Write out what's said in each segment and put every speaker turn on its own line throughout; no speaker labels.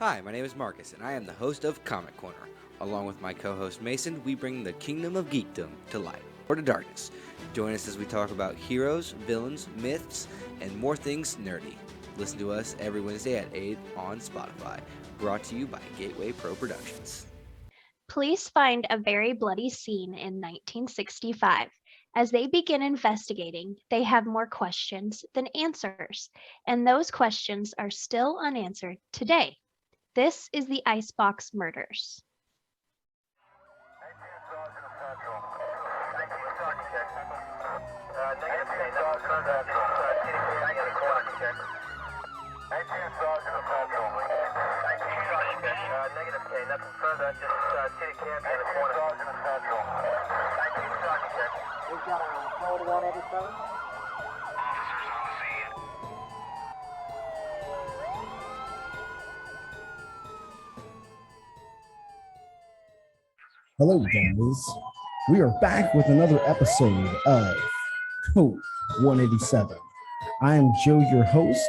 Hi, my name is Marcus, and I am the host of Comic Corner. Along with my co-host Mason, we bring the kingdom of geekdom to light, or to darkness. Join us as we talk about heroes, villains, myths, and more things nerdy. Listen to us every Wednesday at 8 on Spotify. Brought to you by Gateway Pro Productions.
Police find a very bloody scene in 1965. As they begin investigating, they have more questions than answers, and those questions are still unanswered today. This is the Icebox Murders.
We've got a code 187.
Hello, guys. We are back with another episode of Code 187. I am Joe, your host.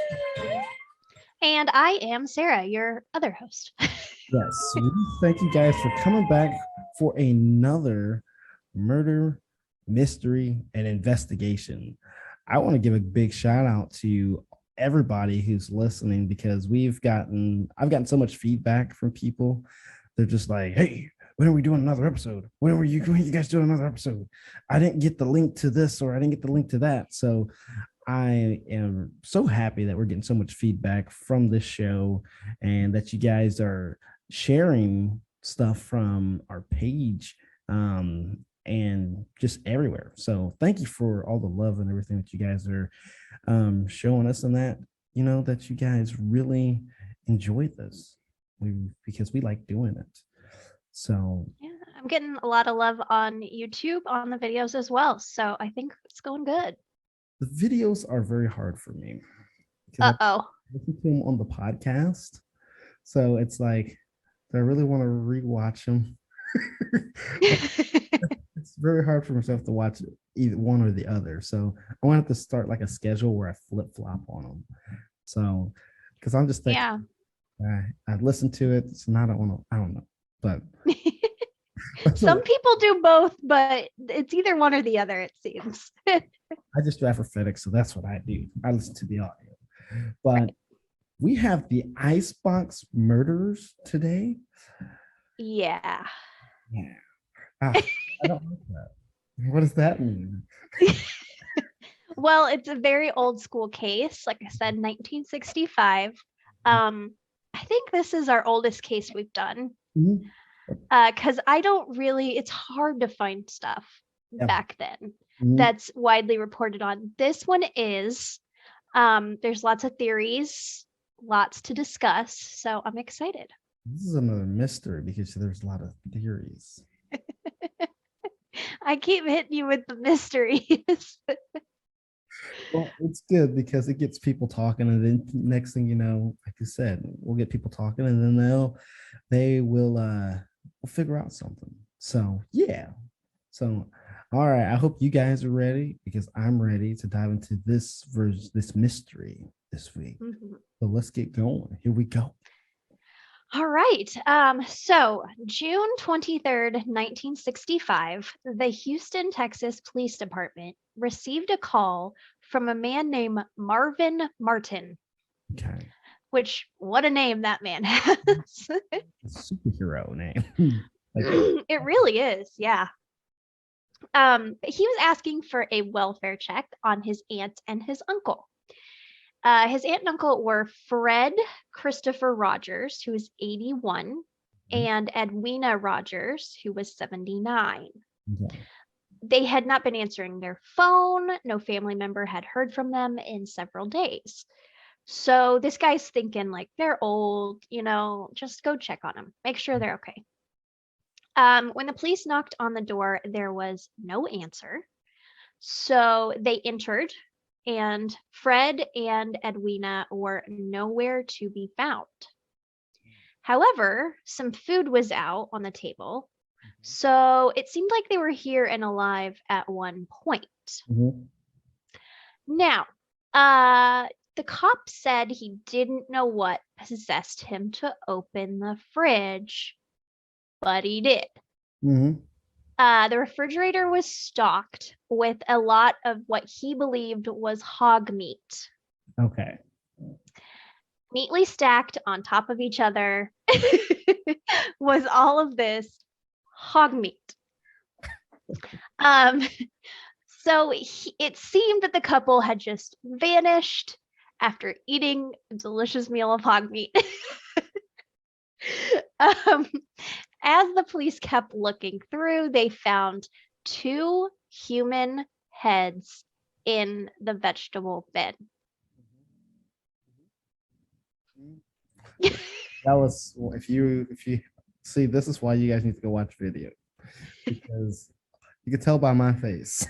And I am Sarah, your other host.
Yes, we thank you guys for coming back for another murder, mystery, and investigation. I want to give a big shout out to everybody who's listening because I've gotten so much feedback from people. They're just like, hey, when are we doing another episode? When are you guys doing another episode? I didn't get the link to this or I didn't get the link to that. So I am so happy that we're getting so much feedback from this show and that you guys are sharing stuff from our page and just everywhere. So thank you for all the love and everything that you guys are showing us, and that that you guys really enjoy this because we like doing it. So
Yeah, I'm getting a lot of love on YouTube on the videos as well. So I think it's going good.
the videos are very hard for me because I
Uh-oh.
listen to them on the podcast. So it's like, do I really want to rewatch them? It's very hard for myself to watch either one or the other. So I wanted to start like a schedule where I flip flop on them. So because I'm just thinking,
Yeah.
I listen to it. So now I don't know, but
Some people do both, but it's either one or the other, it seems.
I just drive for FedEx, so that's what I do. I listen to the audio. But we have the Icebox Murders today.
Yeah.
Yeah. I don't like that. What does that mean?
Well, it's a very old school case. Like I said, 1965. I think this is our oldest case we've done.
Mhm.
Because it's hard to find stuff
Yep.
back then
Mhm.
that's widely reported on. This one is, there's lots of theories, lots to discuss. So I'm excited.
This is another mystery because there's a lot of theories.
I keep hitting you with the mysteries.
Well, it's good because it gets people talking, and then next thing you know, like you said, we'll get people talking, and then they will figure out something. So yeah. So all right, I hope you guys are ready because I'm ready to dive into this mystery this week.
Mhm.
So let's get going. Here we go.
All right. So June 23rd, 1965, the Houston, Texas Police Department received a call from a man named Marvin Martin,
Okay.
which, what a name that man has.
Superhero name.
It really is, yeah. He was asking for a welfare check on his aunt and his uncle. His aunt and uncle were Fred Christopher Rogers, who was 81, and Edwina Rogers, who was 79.
Okay.
They had not been answering their phone. No family member had heard from them in several days. So this guy's thinking, like, they're old, just go check on them, make sure they're okay. When the police knocked on the door, there was no answer. So they entered, and Fred and Edwina were nowhere to be found. However, some food was out on the table, so it seemed like they were here and alive at one point.
Mhm.
Now, the cop said he didn't know what possessed him to open the fridge, but he did.
Mm-hmm.
The refrigerator was stocked with a lot of what he believed was hog meat,
Okay.
neatly stacked on top of each other. Was all of this hog meat. Um, so it seemed that the couple had just vanished after eating a delicious meal of hog meat. um, as the police kept looking through, they found 2 human heads in the vegetable bin.
That was if you see, this is why you guys need to go watch video, because you could tell by my face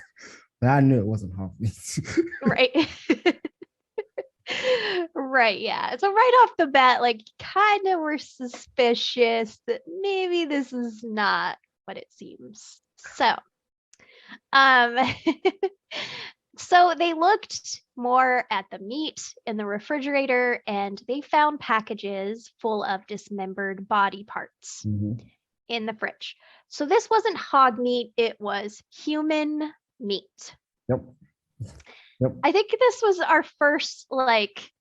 that I knew it wasn't hog meat.
Right. Right, yeah. So right off the bat, like, kind of were suspicious that maybe this is not what it seems. So, um, so they looked more at the meat in the refrigerator and they found packages full of dismembered body parts
Mhm.
in the fridge. So this wasn't hog meat, it was human meat.
Yep. Yep.
I think this was our first like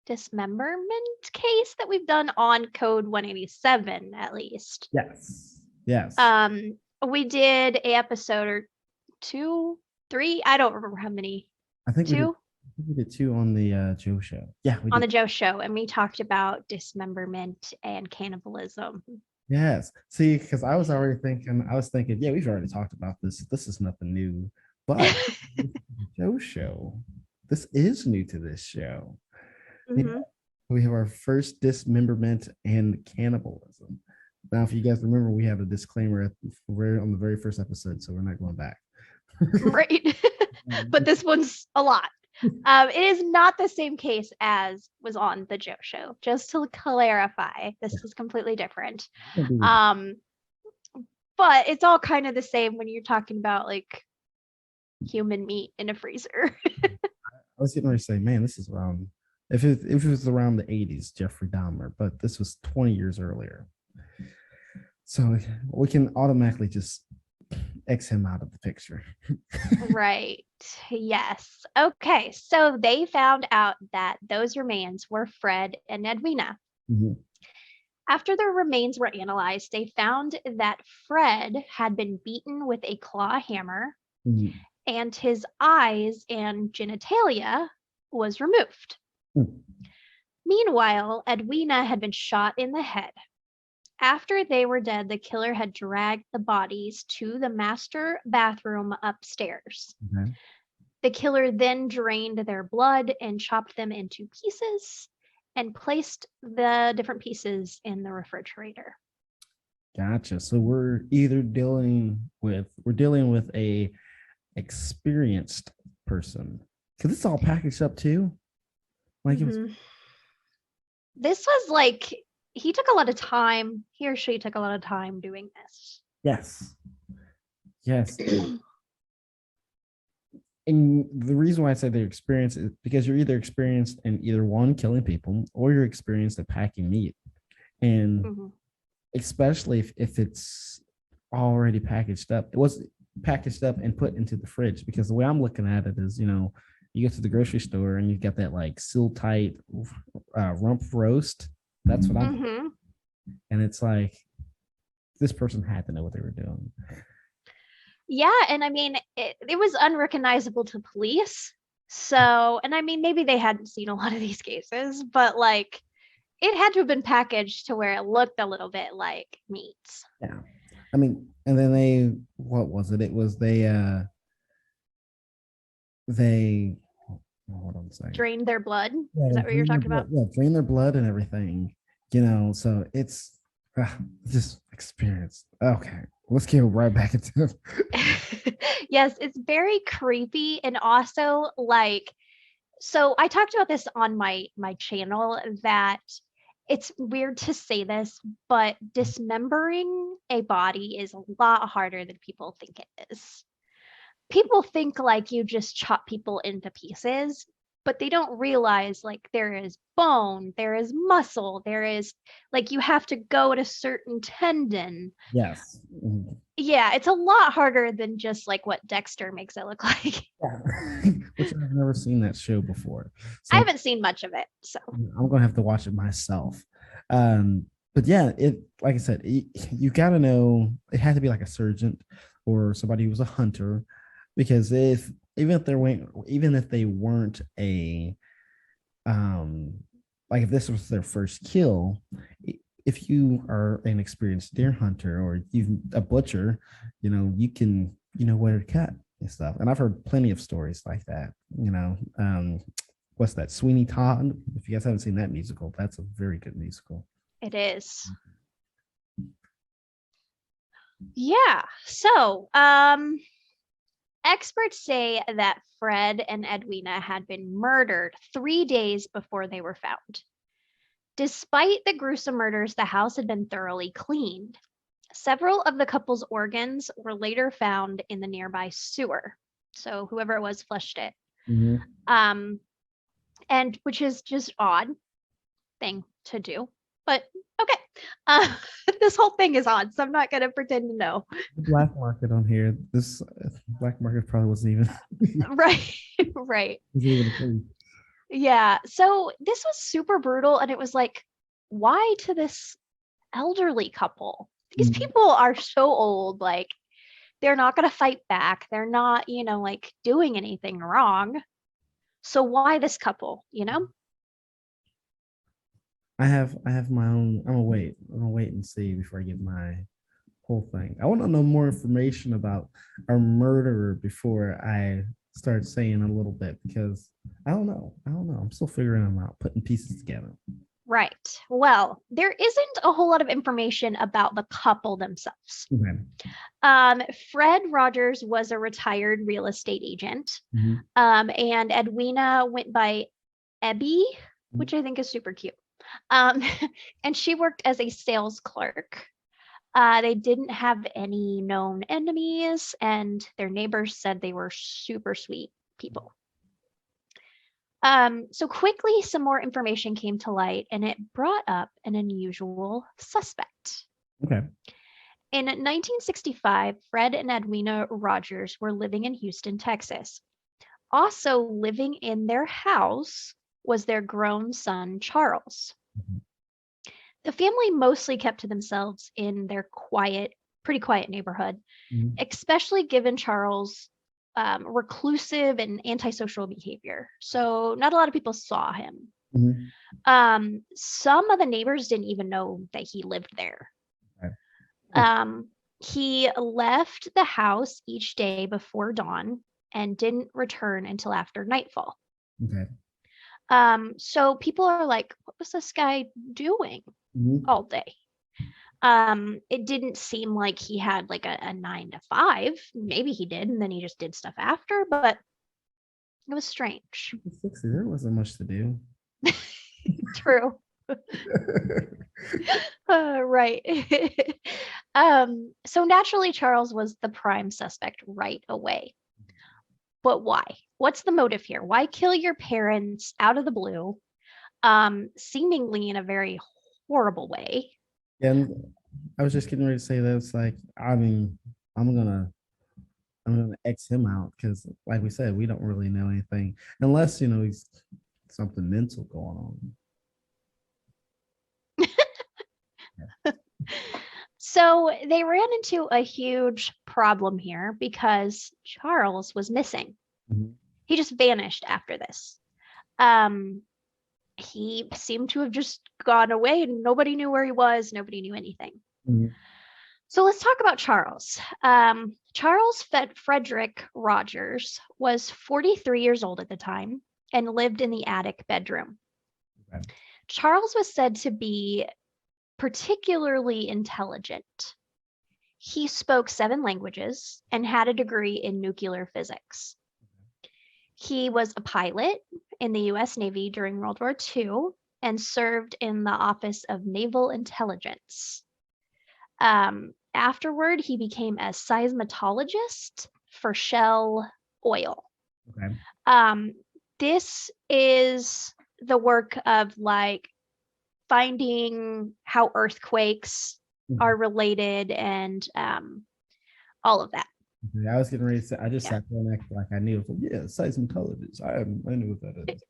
dismemberment case that we've done on Code 187, at least.
Yes. Yes.
We did a episode or 2, 3, I don't remember how many.
I think
2
we did 2 on the Joe show. Yeah, we
on the
did.
Joe show, and we talked about dismemberment and cannibalism.
Yes. See, because I was thinking, yeah, we've already talked about this. This is nothing new. But Joe show, this is new to this show.
Mhm.
We have our first dismemberment and cannibalism. Now, if you guys remember, we have a disclaimer on the very first episode, so we're not going back.
Right. But this one's a lot. It is not the same case as was on the Joe show. Just to clarify, this is completely different. But it's all kind of the same when you're talking about like human meat in a freezer.
I was getting ready to say, man, this is around, if it was around the 80s, Jeffrey Dahmer, but this was 20 years earlier. So we can automatically just X him out of the picture.
Right. Yes. Okay. So they found out that those remains were Fred and Edwina.
Mhm.
After their remains were analyzed, they found that Fred had been beaten with a claw hammer
Mhm.
and his eyes and genitalia was removed.
Mhm.
Meanwhile, Edwina had been shot in the head. After they were dead, the killer had dragged the bodies to the master bathroom upstairs.
Okay.
The killer then drained their blood and chopped them into pieces and placed the different pieces in the refrigerator.
Gotcha. So we're dealing with a experienced person, because it's all packaged up too. Like it was.
Mhm. This was like, he took a lot of time, he or she took a lot of time doing this.
Yes. Yes. And the reason why I say they're experienced is because you're either experienced in either one, killing people, or you're experienced at packing meat. And
Mhm.
especially if it's already packaged up, it was packaged up and put into the fridge. Because the way I'm looking at it is, you go to the grocery store and you've got that like seal tight rump roast. That's what I'm.
Mhm.
And it's like, this person had to know what they were doing.
Yeah, and I mean, it was unrecognizable to police. So, and I mean, maybe they hadn't seen a lot of these cases, but like, it had to have been packaged to where it looked a little bit like meat.
Yeah. I mean, and then what was it? It was they hold on a second.
Drained their blood.
Yeah,
Is that what you're talking about?
Yeah, drain their blood and everything. So it's just experience. Okay, let's get right back into it.
Yes, it's very creepy, and also like, so I talked about this on my channel, that it's weird to say this, but dismembering a body is a lot harder than people think it is. People think like you just chop people into pieces, but they don't realize like there is bone, there is muscle, there is like you have to go at a certain tendon.
Yes.
Yeah, it's a lot harder than just like what Dexter makes it look like.
Yeah. Which I've never seen that show before.
I
So
haven't seen much of it, so
I'm gonna have to watch it myself. But yeah, it like I said, you gotta know it had to be like a surgeon or somebody who was a hunter, because even if they weren't a like if this was their first kill, if you are an experienced deer hunter or you a butcher, you can where to cut and stuff. And I've heard plenty of stories like that. What's that, Sweeney Todd? If you guys haven't seen that musical, that's a very good musical.
it is. Yeah. So, experts say that Fred and Edwina had been murdered 3 days before they were found. Despite the gruesome murders, the house had been thoroughly cleaned. Several of the couple's organs were later found in the nearby sewer. So whoever it was flushed it. And which is just odd thing to do. But okay. This whole thing is odd, so I'm not going to pretend to know.
The black market on here. This black market probably wasn't even
Right. Right.
wasn't even a thing.
Yeah. So this was super brutal. And it was like, why to this elderly couple? These people are so old, like they're not going to fight back. They're not, like doing anything wrong. So why this couple,
I have my own. I'm gonna wait and see before I get my whole thing. I want to know more information about our murderer before I start saying a little bit, because I don't know. I'm still figuring them out, putting pieces together.
Right. Well, there isn't a whole lot of information about the couple themselves.
Okay.
Fred Rogers was a retired real estate agent,
Mhm.
and Edwina went by Ebby, which I think is super cute. And she worked as a sales clerk. They didn't have any known enemies, and their neighbors said they were super sweet people. So quickly, some more information came to light, and it brought up an unusual suspect.
Okay.
In 1965, Fred and Edwina Rogers were living in Houston, Texas. Also living in their house was their grown son, Charles. The family mostly kept to themselves in their pretty quiet neighborhood, especially given Charles' reclusive and antisocial behavior. So not a lot of people saw him. Some of the neighbors didn't even know that he lived there.
Okay.
He left the house each day before dawn and didn't return until after nightfall.
Okay.
So people are like, what was this guy doing all day? It didn't seem like he had like a 9 to 5. Maybe he did, and then he just did stuff after, but it was strange.
There wasn't much to do.
True. Right. So naturally, Charles was the prime suspect right away. But why? What's the motive here? Why kill your parents out of the blue, seemingly in a very horrible way?
And I was just getting ready to say that it's like, I mean, I'm gonna X him out, because, like we said, we don't really know anything unless he's something mental going on.
So they ran into a huge problem here because Charles was missing. He just vanished after this. He seemed to have just gone away and nobody knew where he was. Nobody knew anything. So let's talk about Charles. Charles Frederick Rogers was 43 years old at the time and lived in the attic bedroom.
Okay.
Charles was said to be particularly intelligent. He spoke 7 languages and had a degree in nuclear physics. He was a pilot in the U.S. Navy during World War II and served in the Office of Naval Intelligence. Afterward, he became a seismologist for Shell Oil.
Okay.
this is the work of like finding how earthquakes are related and all of that.
Okay, I was getting ready to say, I just
Yeah.
sat there and acted like I knew. Like, yeah, seismologist. I knew what that is.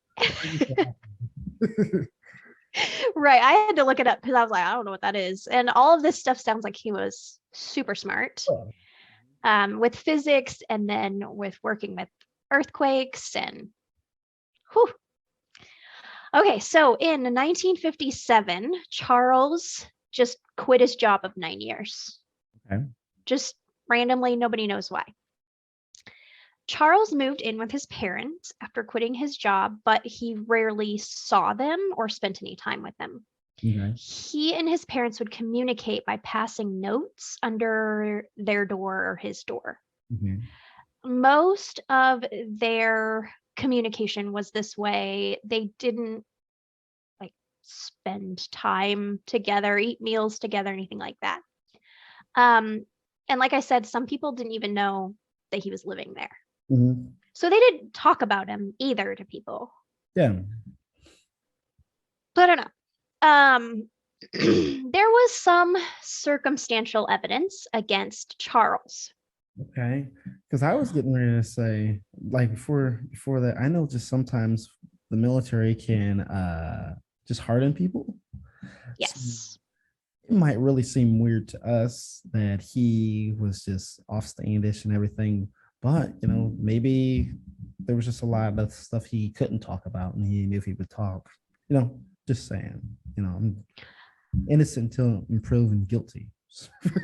Right. I had to look it up because I was like, I don't know what that is. And all of this stuff sounds like he was super smart with physics and then with working with earthquakes and whew. Okay, so in 1957, Charles just quit his job of 9 years.
Okay.
Just randomly, nobody knows why. Charles moved in with his parents after quitting his job, but he rarely saw them or spent any time with them.
Okay.
He and his parents would communicate by passing notes under their door or his door.
Okay.
Most of their communication was this way. They didn't like spend time together, eat meals together, anything like that. And like I said, some people didn't even know that he was living there.
Mm-hmm.
So they didn't talk about him either to people.
Yeah.
But I don't know. There was some circumstantial evidence against Charles.
Okay. Because I was getting ready to say, like before that, I know just sometimes the military can just harden people.
Yes.
It might really seem weird to us that he was just offstandish and everything, but maybe there was just a lot of stuff he couldn't talk about, and he knew if he would talk. Just saying. I'm innocent until I'm proven guilty.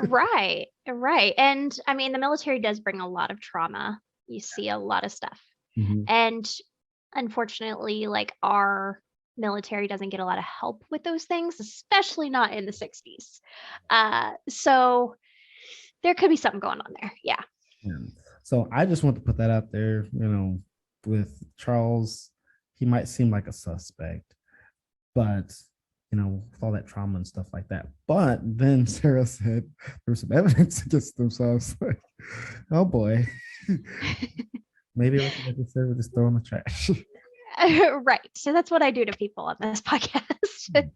Right. And I mean, the military does bring a lot of trauma. You see a lot of stuff.
Mhm.
And unfortunately, like our military doesn't get a lot of help with those things, especially not in the 60s. So there could be something going on there. Yeah.
So I just want to put that out there, with Charles, he might seem like a suspect, but with all that trauma and stuff like that. But then Sarah said there was some evidence against them. So I was like, oh boy. Maybe like I just said, we'll just throw in the trash.
Right. So that's what I do to people on this podcast.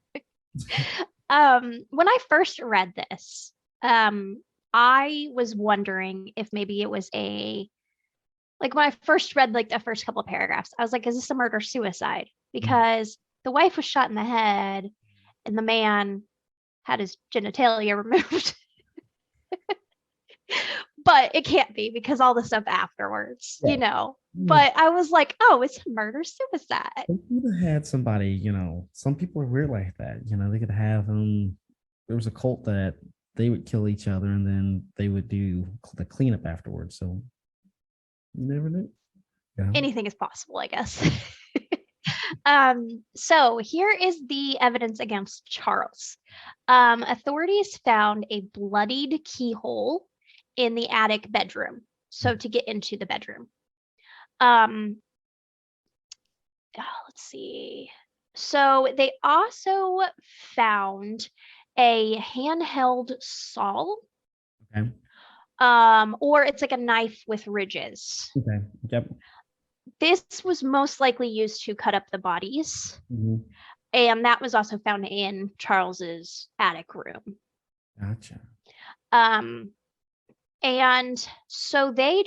When I first read this, I was wondering if maybe it was like when I first read like the first couple of paragraphs, I was like, is this a murder suicide? Because the wife was shot in the head and the man had his genitalia removed. But it can't be because all the stuff afterwards, But I was like, oh, it's a murder suicide.
They could have had somebody, some people are weird like that. They could have there was a cult that they would kill each other and then they would do the cleanup afterwards. So you never knew.
Anything is possible, I guess. So here is the evidence against Charles. Authorities found a bloodied keyhole in the attic bedroom. So to get into the bedroom. Let's see. So they also found a handheld saw.
Okay.
Or it's like a knife with ridges.
Okay. Yep.
This was most likely used to cut up the bodies.
Mm-hmm.
And that was also found in Charles's attic room.
Gotcha.
And so they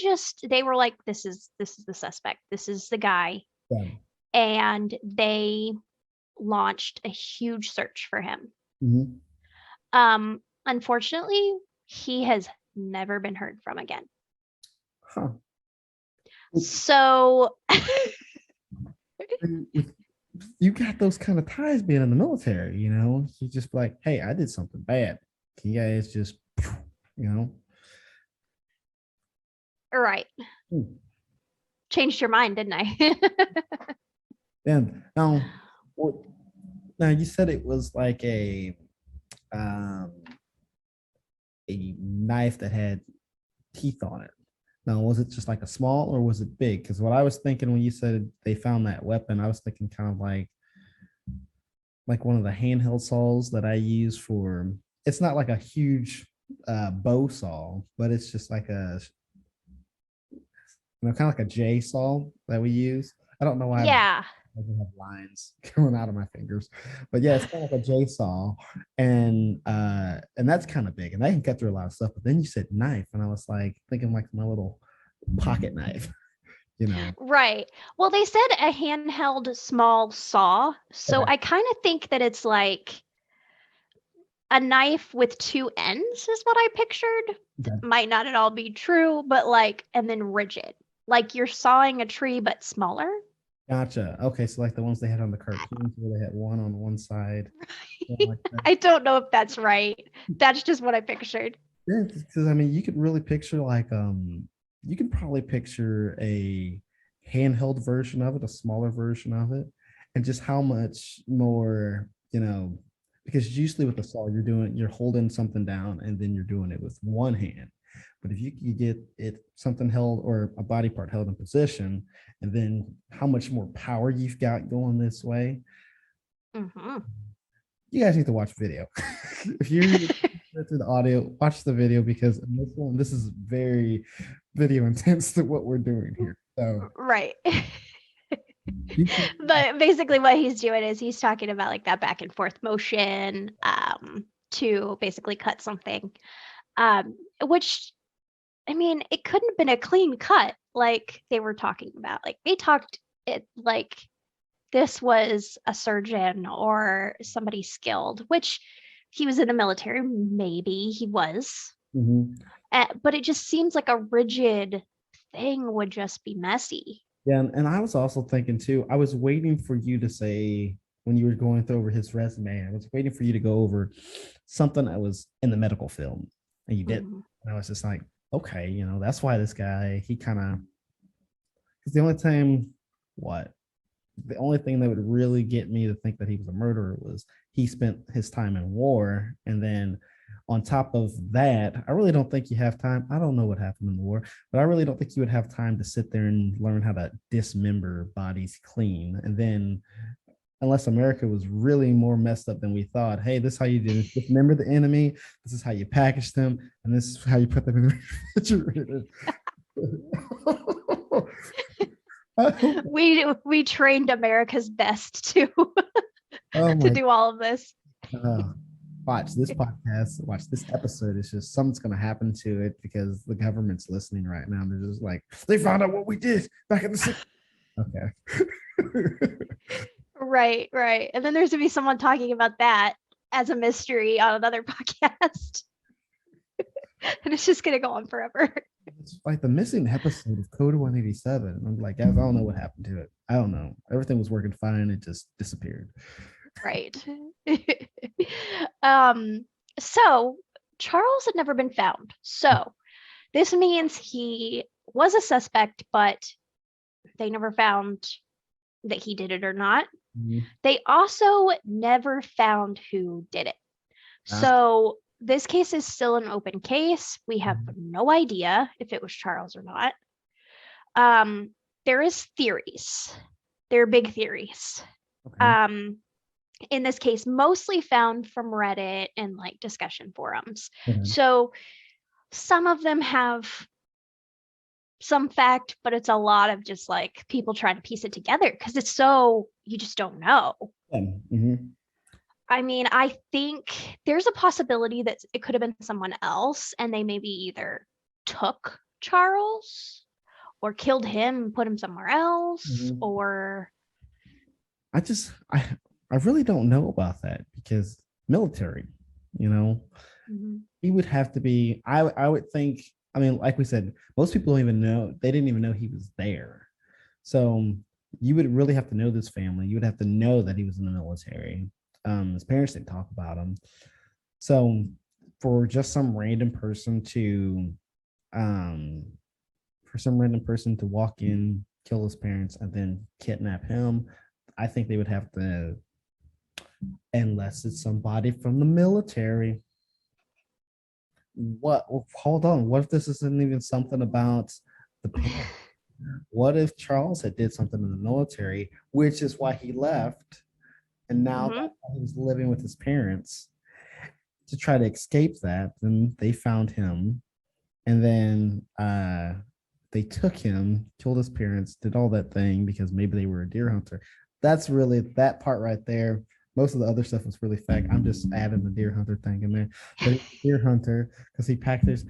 were like, this is the suspect. This is the guy.
Yeah.
And they launched a huge search for him.
Mm-hmm.
Unfortunately, he has never been heard from again.
Huh.
So
you got those kind of ties being in the military, you just like, hey, I did something bad. Can you guys just,
Right. Changed your mind, didn't I?
And now you said it was like a knife that had teeth on it. Now, was it just like a small or was it big? Because what I was thinking when you said they found that weapon, I was thinking kind of like one of the handheld saws that I use for. It's not like a huge bow saw, but it's just like a kind of like a J saw that we use. I don't know why
Yeah.
I have lines coming out of my fingers, but yeah, it's kind of like a jigsaw, and that's kind of big, and I can cut through a lot of stuff. But then you said knife, and I was like thinking like my little pocket knife, you know.
Right. Well, they said a handheld small saw. So
Okay.
I kind of think that it's like a knife with two ends is what I pictured.
Okay.
Might not at all be true, but like, and then rigid. Like you're sawing a tree, but smaller.
Gotcha. Okay, so like the ones they had on the cartoons where they had one on one side, something like that.
I don't know if that's right. That's just what I pictured.
Yeah, because I mean, you could really picture like you can probably picture a handheld version of it, a smaller version of it, and just how much more, because usually with a saw, you're holding something down and then you're doing it with one hand. But if you could get it something held or a body part held in position, and then how much more power you've got going this way,
Hmm.
you guys need to watch video. If you to the audio, watch the video because in this one, this is very video intense to what we're doing here. So
Right.
you can,
But basically what he's doing is he's talking about like that back and forth motion to basically cut something. Which I mean, it couldn't have been a clean cut like they were talking about. Like they talked it like this was a surgeon or somebody skilled, which he was in the military, maybe he was.
Mhm.
But it just seems like a rigid thing would just be messy.
Yeah, and I was also thinking too. I was waiting for you to say when you were going through over his resume. I was waiting for you to go over something that was in the medical field, and you did.
Mhm.
And I was just like, okay, that's why this guy he kind of because the only time what the only thing that would really get me to think that he was a murderer was he spent his time in war. And then on top of that, I really don't think you have time. I don't know what happened in the war, but I really don't think you would have time to sit there and learn how to dismember bodies clean. And then, unless America was really more messed up than we thought, hey, this is how you do it. Dismember the enemy. This is how you package them. And this is how you put them in the refrigerator.
We trained America's best to
Oh
to
my
do all of this.
watch this podcast, watch this episode. It's just something's going to happen to it because the government's listening right now. They're just like, they found out what we did back in the 60s. Okay.
Right, right. And then there's gonna be someone talking about that as a mystery on another podcast. And it's just gonna go on forever.
It's like the missing episode of Code 187. I'm like, guys, I don't know what happened to it. I don't know. Everything was working fine. It just disappeared.
Right. So Charles had never been found. So this means he was a suspect, but they never found that he did it or not.
Mhm.
They also never found who did it.
Ah.
So this case is still an open case. We have no idea if it was Charles or not. There is theories. There are big theories.
Okay.
In this case, mostly found from Reddit and like discussion forums.
Okay.
So some of them have some fact, but it's a lot of just like people trying to piece it together because it's so you just don't know.
Mhm.
I mean, I think there's a possibility that it could have been someone else and they maybe either took Charles or killed him and put him somewhere else
Mhm.
or
I really don't know about that because military, he would have to be, I would think, I mean, like we said, most people don't even know, they didn't even know he was there. So you would really have to know this family. You would have to know that he was in the military. His parents didn't talk about him. So for just some random person to walk in, kill his parents, and then kidnap him, I think they would have to, unless it's somebody from the military. Hold on, what if this isn't even something about the parents? What if Charles had did something in the military, which is why he left, and now that he was living with his parents to try to escape that, then they found him, and then they took him, killed his parents, did all that thing because maybe they were a deer hunter. That's really that part right there. Most of the other stuff was really fake. I'm just adding the deer hunter thing in there. But deer hunter because he packaged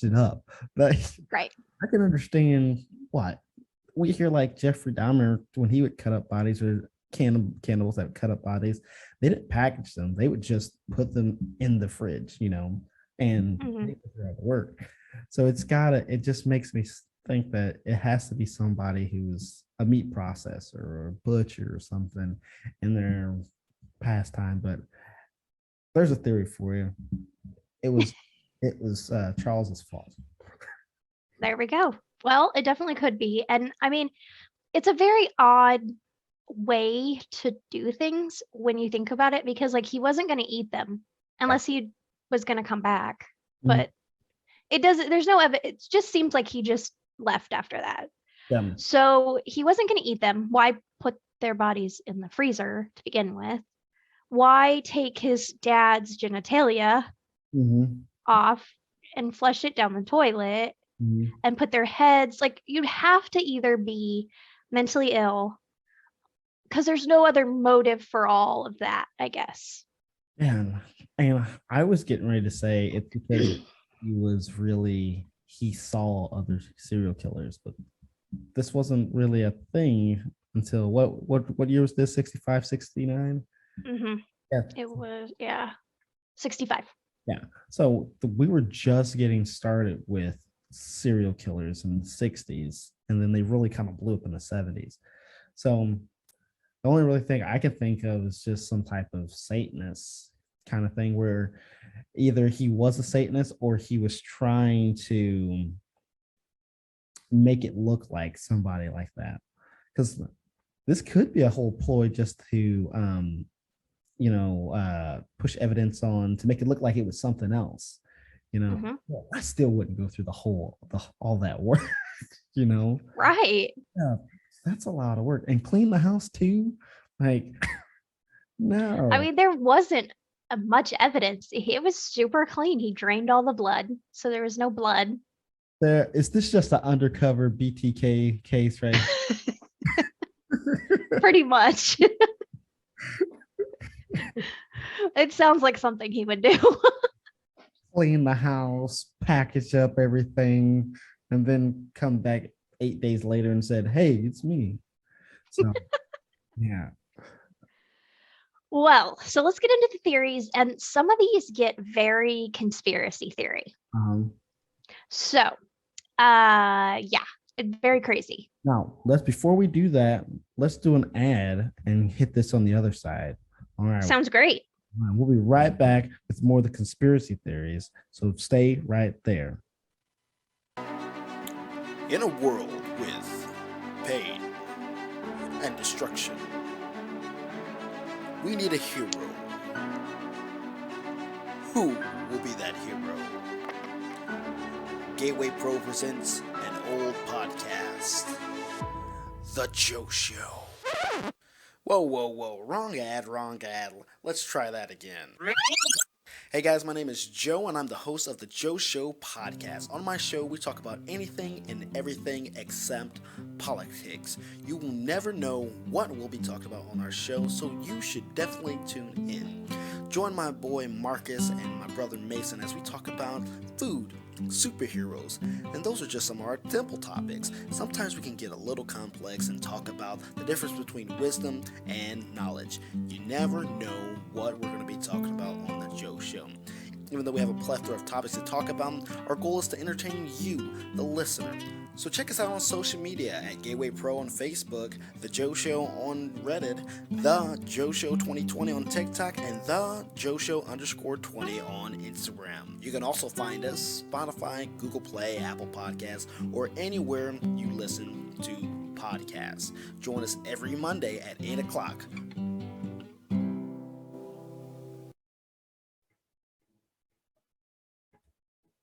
it up. Like,
Right.
I can understand what we hear, like Jeffrey Dahmer when he would cut up bodies, or cannibals that would cut up bodies. They didn't package them; they would just put them in the fridge, and they figure out the work. So it just makes me think that it has to be somebody who's a meat processor or a butcher or something in their pastime. But there's a theory for you. It was Charles's fault.
There we go. Well, it definitely could be. And I mean, it's a very odd way to do things when you think about it, because like he wasn't going to eat them unless he was going to come back. But it doesn't, there's no evidence. It just seems like he just left after that.
Yeah.
So he wasn't going to eat them. Why put their bodies in the freezer to begin with? Why take his dad's genitalia off and flush it down the toilet and put their heads? Like, you'd have to either be mentally ill, because there's no other motive for all of that, I guess.
And I was getting ready to say it's because he saw other serial killers, but this wasn't really a thing until what year was this? 65, 69? Yeah.
It was 65.
Yeah. So we were just getting started with serial killers in the 60s, and then they really kind of blew up in the 70s. So the only really thing I could think of is just some type of Satanist kind of thing, where either he was a Satanist or he was trying to make it look like somebody like that. Because this could be a whole ploy just to push evidence on, to make it look like it was something else. Well, I still wouldn't go through all that work.
Right.
Yeah, that's a lot of work. And clean the house too. Like, no.
I mean, there wasn't much evidence. It was super clean. He drained all the blood, so there was no blood.
Is this just an undercover BTK case, right?
Pretty much. It sounds like something he would do.
Clean the house, package up everything, and then come back 8 days later and said, "Hey, it's me." So, yeah.
Well, so let's get into the theories, and some of these get very conspiracy theory. So, it's very crazy.
Now, before we do that, let's do an ad and hit this on the other side. All right.
Sounds great.
We'll be right back with more of the conspiracy theories. So stay right there.
In a world with pain and destruction, we need a hero. Who will be that hero? Gateway Pro presents an old podcast, The Joe Show. Whoa, wrong ad. Let's try that again. Hey guys, my name is Joe, and I'm the host of the Joe Show podcast. On my show, we talk about anything and everything except politics. You will never know what we'll be talking about on our show, so you should definitely tune in. Join my boy Marcus and my brother Mason as we talk about food, superheroes, and those are just some of our simple topics. Sometimes we can get a little complex and talk about the difference between wisdom and knowledge. You never know what we're going to be talking about on the Joe Show. Even though we have a plethora of topics to talk about, our goal is to entertain you, the listener. So check us out on social media at Gateway Pro on Facebook, The Joe Show on Reddit, The Joe Show 2020 on TikTok, and The Joe Show _20 on Instagram. You can also find us Spotify, Google Play, Apple Podcasts, or anywhere you listen to podcasts. Join us every Monday at 8 o'clock.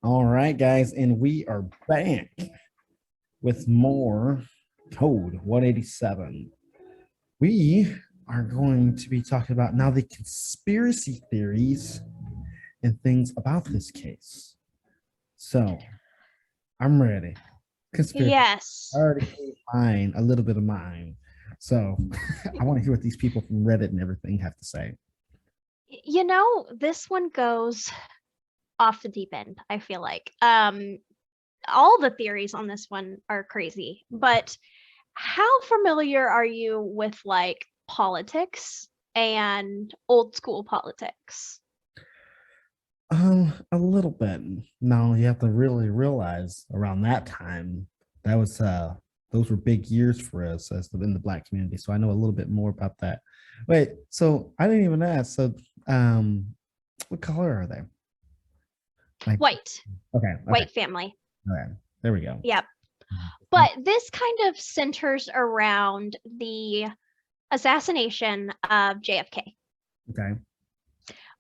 All right, guys, and we are back with more Code 187. We are going to be talking about now the conspiracy theories and things about this case. So, I'm ready. conspiracy.
Yes.
I already gave mine, a little bit of mine. So I want to hear what these people from Reddit and everything have to say.
You know, this one goes off the deep end, I feel like. All the theories on this one are crazy, but how familiar are you with like politics and old school politics?
A little bit. Now you have to really realize around that time, that was those were big years for us as in the Black community. So I know a little bit more about that. Wait, so I didn't even ask. So what color are they? Like
White,
okay,
white family.
okay. There we go.
Yep. But this kind of centers around the assassination of JFK,
Okay.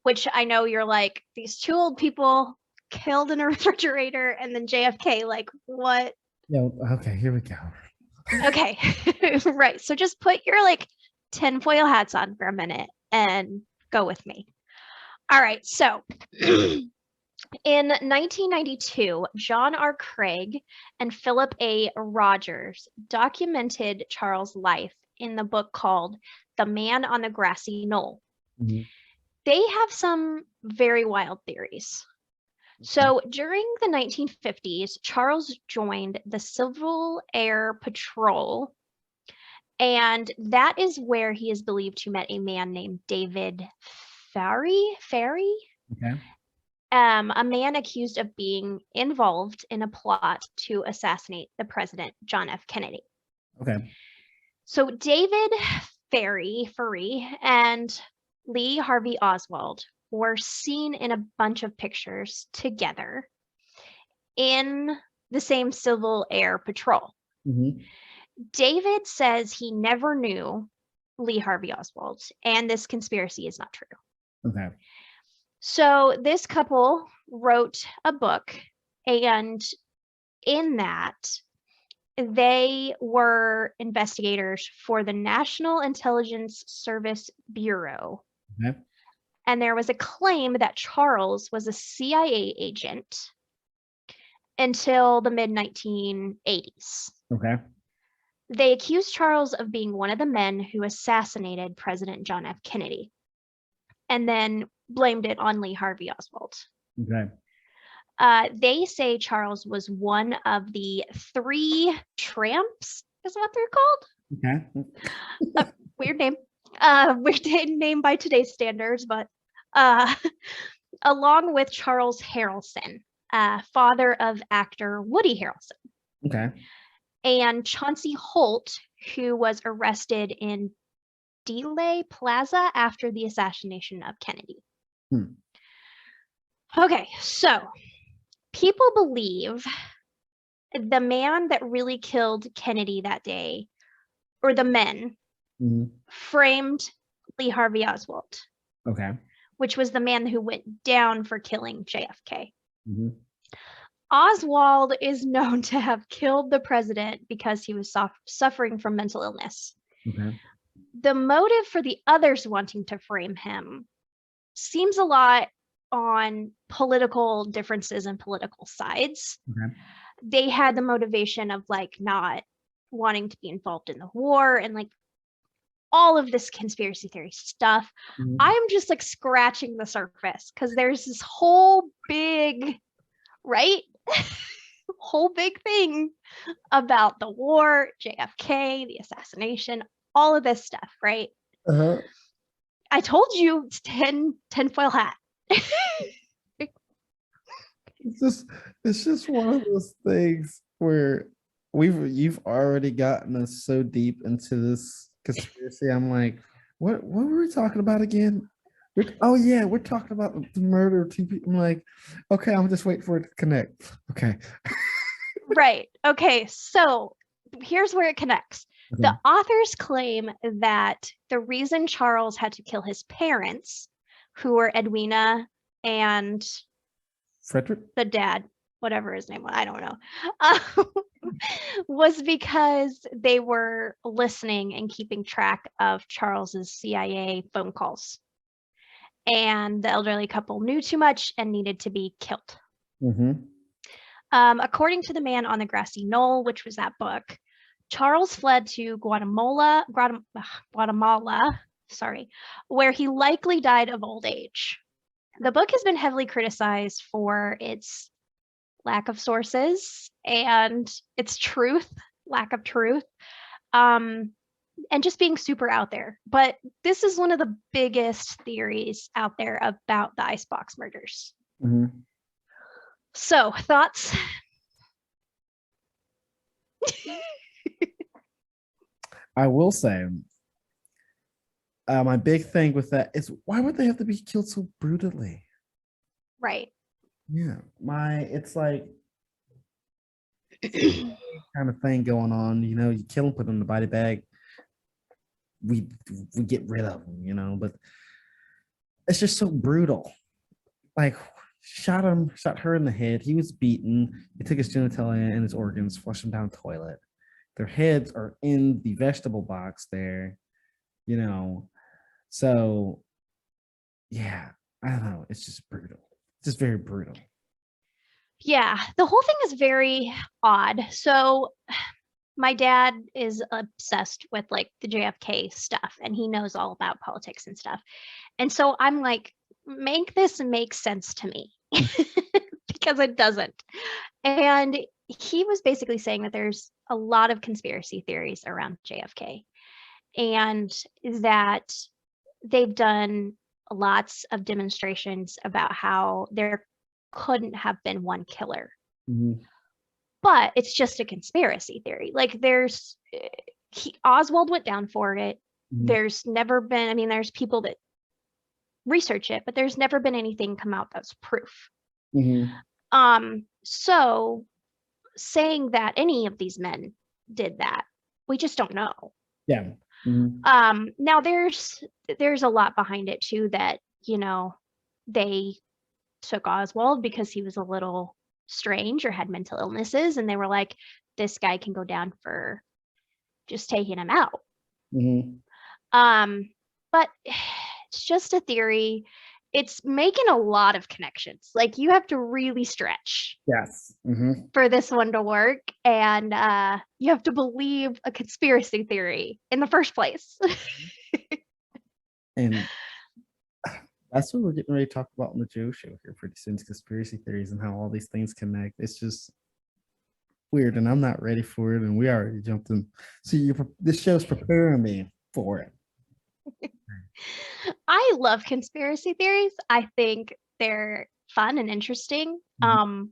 which I know you're like, these two old people killed in a refrigerator and then JFK, like, what?
Yeah, okay, here we go.
Okay. Right. So just put your like tinfoil hats on for a minute and go with me. All right. So in 1992, John R. Craig and Philip A. Rogers documented Charles' life in the book called The Man on the Grassy Knoll.
Mhm.
They have some very wild theories. So during the 1950s, Charles joined the Civil Air Patrol, and that is where he is believed to met a man named David Ferry,
Okay.
a man accused of being involved in a plot to assassinate the president, John F. Kennedy.
Okay.
So David Ferry, and Lee Harvey Oswald were seen in a bunch of pictures together in the same Civil Air Patrol.
Mhm.
David says he never knew Lee Harvey Oswald, and this conspiracy is not true.
Okay.
So this couple wrote a book, and in that, they were investigators for the National Intelligence Service Bureau.
Okay.
And there was a claim that Charles was a CIA agent until the mid 1980s.
Okay.
They accused Charles of being one of the men who assassinated President John F. Kennedy and then blamed it on Lee Harvey Oswald.
Okay.
They say Charles was one of the 3 tramps, is what they're called.
Okay.
Weird name. Weird name by today's standards, but along with Charles Harrelson, father of actor Woody Harrelson,
Okay.
and Chauncey Holt, who was arrested in Dealey Plaza after the assassination of Kennedy. Okay, so people believe the man that really killed Kennedy that day, or the men,
Mhm.
framed Lee Harvey Oswald,
Okay.
which was the man who went down for killing JFK.
Mhm.
Oswald is known to have killed the president because he was suffering from mental illness.
Okay.
The motive for the others wanting to frame him seems a lot on political differences and political sides.
Okay.
They had the motivation of like not wanting to be involved in the war and like all of this conspiracy theory stuff.
Mhm.
I'm just like scratching the surface because there's this whole big, right? Whole big thing about the war, JFK, the assassination, all of this stuff, right?
Uh-huh.
I told you it's 10 tinfoil hat.
It's just one of those things where you've already gotten us so deep into this conspiracy. I'm like, what were we talking about again? Oh yeah, we're talking about the murder of 2 people. I'm like, okay, I'm just waiting for it to connect. Okay.
Right. Okay. So here's where it connects.
Okay.
The authors claim that the reason Charles had to kill his parents, who were Edwina and
Frederick?
the dad, whatever his name was, I don't know, was because they were listening and keeping track of Charles's CIA phone calls. And the elderly couple knew too much and needed to be killed.
Mm-hmm.
According to The Man on the Grassy Knoll, which was that book, Charles fled to Guatemala, sorry, where he likely died of old age. The book has been heavily criticized for its lack of sources and its lack of truth, and just being super out there. But this is one of the biggest theories out there about the icebox murders.
Mm-hmm.
So, thoughts?
I will say, my big thing with that is, why would they have to be killed so brutally?
Right.
Yeah, it's like kind of thing going on. You kill them, put them in the body bag. We get rid of them, but it's just so brutal. Like, shot her in the head. He was beaten. He took his genitalia and his organs, flushed them down the toilet. Their heads are in the vegetable box there, So, yeah, I don't know. It's just brutal. Just very brutal.
Yeah, the whole thing is very odd. So, my dad is obsessed with like the JFK stuff, and he knows all about politics and stuff. And so I'm like, make this make sense to me because it doesn't. And he was basically saying that there's a lot of conspiracy theories around JFK, and that they've done lots of demonstrations about how there couldn't have been one killer.
Mm-hmm.
But it's just a conspiracy theory. Like Oswald went down for it.
Mm-hmm.
There's never been, there's people that research it, but there's never been anything come out that's proof.
Mm-hmm.
So saying that any of these men did that, we just don't know.
Yeah. Mm-hmm.
Now there's a lot behind it too, that, they took Oswald because he was a little strange or had mental illnesses, and they were like, this guy can go down for just taking him out.
Mm-hmm.
But it's just a theory. It's making a lot of connections. Like, you have to really stretch
Yes. Mm-hmm.
for this one to work, and you have to believe a conspiracy theory in the first place.
And that's what we're getting ready to talk about on the Joe Show here pretty soon, conspiracy theories and how all these things connect. It's just weird, and I'm not ready for it, and we already jumped in. So this show's preparing me for it.
I love conspiracy theories. I think they're fun and interesting.
Mm-hmm.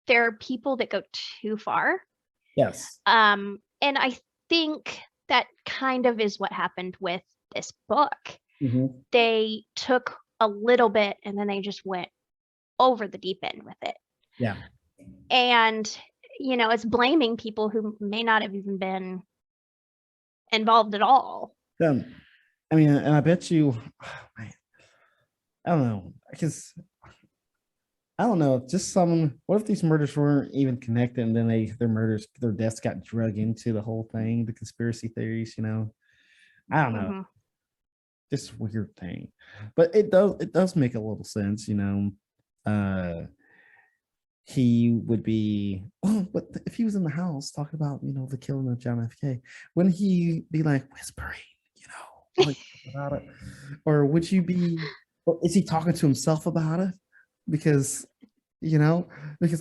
There are people that go too far.
Yes.
And I think that kind of is what happened with this book.
Mm-hmm.
They took a little bit and then they just went over the deep end with it.
Yeah.
And, it's blaming people who may not have even been involved at all.
And I bet you, I don't know, because I don't know, just what if these murders weren't even connected, and then their deaths got drug into the whole thing, the conspiracy theories, I don't know.
Mm-hmm.
Just weird thing, but it does make a little sense. He would be, but if he was in the house talking about the killing of John F. K, wouldn't he be like whispering, like about it? Or would you be, or is he talking to himself about it? Because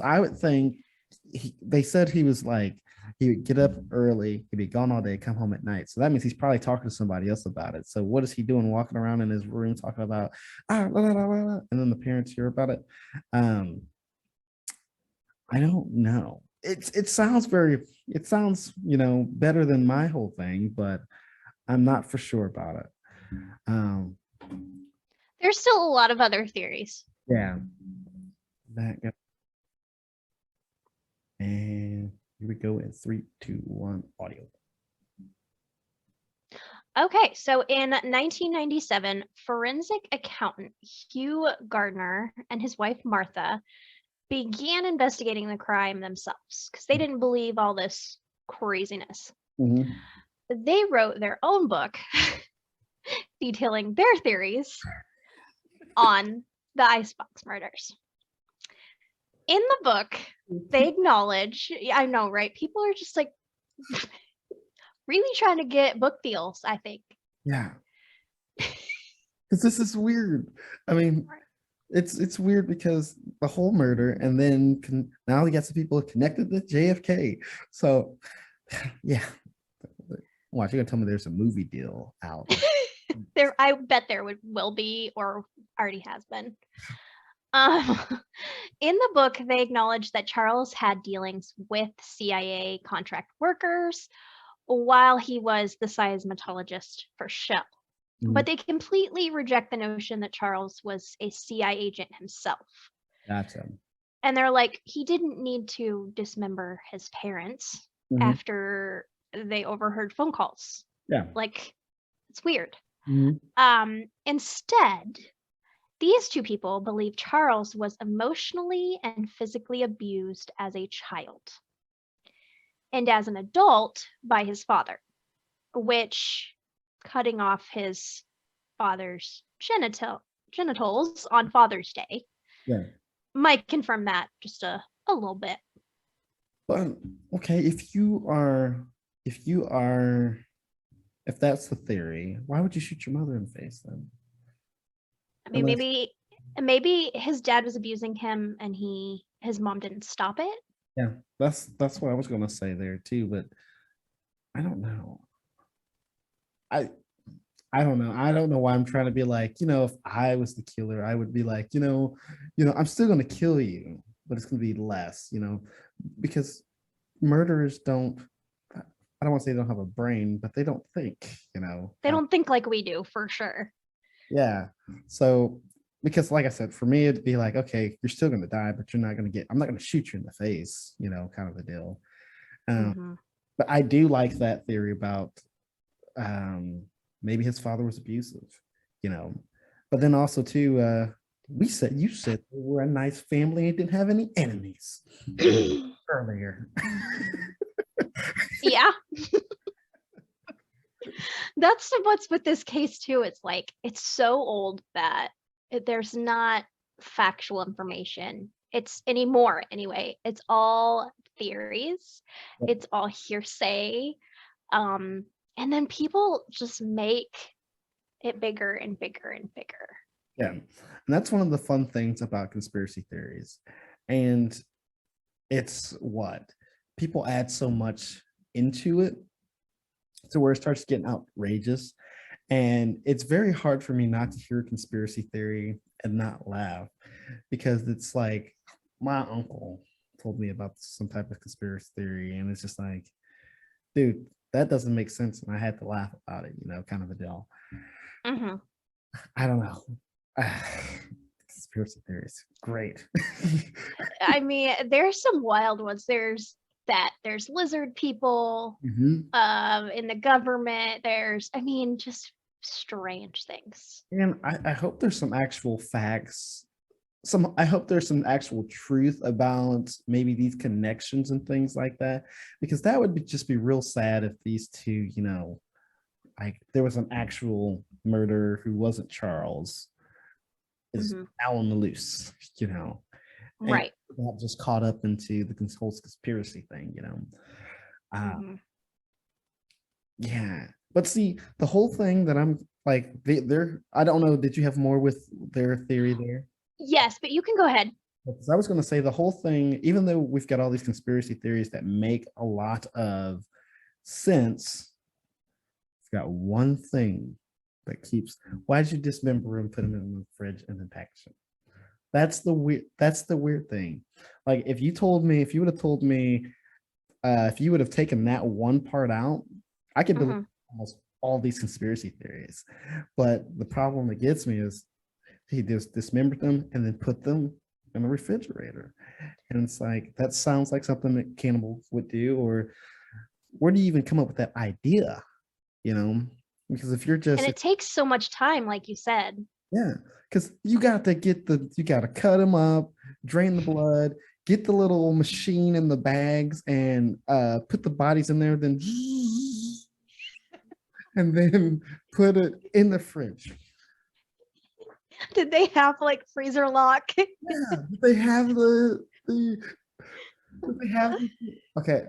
I would think they said he was like, he would get up early, he'd be gone all day, come home at night. So that means he's probably talking to somebody else about it. So what is he doing, walking around in his room talking about, and then the parents hear about it? I don't know. It sounds better than my whole thing, but I'm not for sure about it.
There's still a lot of other theories.
Yeah. And here we go in 3, 2, 1, audio.
Okay, so in 1997, forensic accountant Hugh Gardner and his wife Martha began investigating the crime themselves because they didn't believe all this craziness.
Mm-hmm.
They wrote their own book detailing their theories on the icebox murders. In the book, they acknowledge, I know, right? People are just like really trying to get book deals, I think.
Yeah. Because this is weird. I mean, it's weird because the whole murder, and then now he got some people connected to JFK. So, yeah. Watch, you're gonna tell me there's a movie deal out.
I bet there will be, or already has been. Um, in the book, they acknowledge that Charles had dealings with CIA contract workers while he was the seismologist for Shell. But they completely reject the notion that Charles was a CIA agent himself.
Gotcha.
And they're like, he didn't need to dismember his parents after they overheard phone calls.
Yeah.
Like, it's weird. Instead, these two people believe Charles was emotionally and physically abused as a child and as an adult by his father, which cutting off his father's genitals on Father's Day might confirm that just a little bit.
But okay, if that's the theory, why would you shoot your mother in the face then?
I mean, maybe his dad was abusing him and his mom didn't stop it.
Yeah, that's what I was gonna say there too, but I don't know. I don't know. I don't know why I'm trying to be like, if I was the killer, I would be like, I'm still gonna kill you, but it's gonna be less, because murderers don't. I don't want to say they don't have a brain, but they don't think,
They don't think like we do, for sure.
Yeah. So, because like I said, for me, it'd be like, okay, you're still going to die, but I'm not going to shoot you in the face, kind of a deal. But I do like that theory about maybe his father was abusive, but then also too, you said they were a nice family and didn't have any enemies earlier.
Yeah. That's what's with this case too. It's like, it's so old that there's not factual information. It's anymore anyway. It's all theories. It's all hearsay. And then people just make it bigger and bigger and bigger.
Yeah. And that's one of the fun things about conspiracy theories. And it's what people add so much into it to where it starts getting outrageous. And it's very hard for me not to hear conspiracy theory and not laugh, because it's like my uncle told me about some type of conspiracy theory, and it's just like, dude, that doesn't make sense. And I had to laugh about it, kind of a deal. I don't know. Conspiracy theories, great.
I mean, there's some wild ones. There's lizard people in the government. Just strange things.
And I hope there's some actual facts. I hope there's some actual truth about maybe these connections and things like that, because that would just be real sad if these two, like there was an actual murderer who wasn't Charles is now on the loose,
Right.
Not just caught up into the whole conspiracy thing, Yeah. But see, the whole thing that I'm like, I don't know, did you have more with their theory there?
Yes, but you can go ahead.
Because I was going to say the whole thing, even though we've got all these conspiracy theories that make a lot of sense, it's got one thing that keeps. Why did you dismember him, put him in the fridge, and then package him? That's the weird thing. Like if you would have told me, if you would have taken that one part out, I could believe almost all these conspiracy theories. But the problem that gets me is he just dismembered them and then put them in the refrigerator. And it's like, that sounds like something that cannibals would do. Or where do you even come up with that idea? Because if you're just,
and it takes so much time, like you said.
Yeah, because you got to cut them up, drain the blood, get the little machine in the bags, and put the bodies in there, then and then put it in the fridge.
Did they have like freezer lock?
Yeah, they have the They have okay.